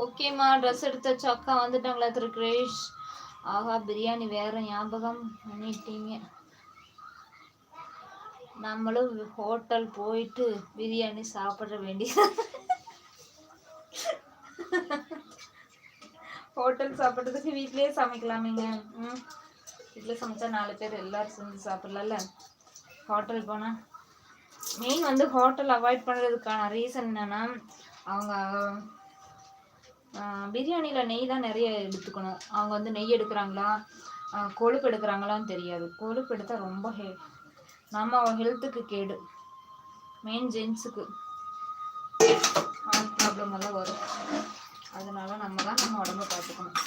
ஓகேம்மா, ட்ரெஸ் எடுத்தாச்சு. அக்கா வந்துட்டாங்களா திரு கிரேஷ்? ஆஹா, பிரியாணி வேற ஞாபகம் பண்ணிட்டீங்க. நம்மளும் ஹோட்டல் போயிட்டு பிரியாணி சாப்பிட வேண்டியது. ஹோட்டல் சாப்பிட்றதுக்கு வீட்லயே சமைக்கலாமேங்க. வீட்டில் சமைச்சா 4 பேர் எல்லாரும் செஞ்சு சாப்பிட்லாம்ல. ஹோட்டல் போனால் மெயின் வந்து ஹோட்டல் அவாய்ட் பண்ணுறதுக்கான ரீசன் என்னென்னா, அவங்க பிரியாணியில் நெய் தான் நிறைய எடுத்துக்கணும். அவங்க வந்து நெய் எடுக்கிறாங்களா, கொழுப்பு எடுக்கிறாங்களான்னு தெரியாது. கொழுப்பு எடுத்தால் ரொம்ப நம்ம ஹெல்த்துக்கு கேடு. மெயின் ஜென்ஸுக்கு ஹார்ட் ப்ராப்ளம் எல்லாம் வரும். அதனால நம்ம தான் நம்ம உடம்ப பார்த்துக்கணும்.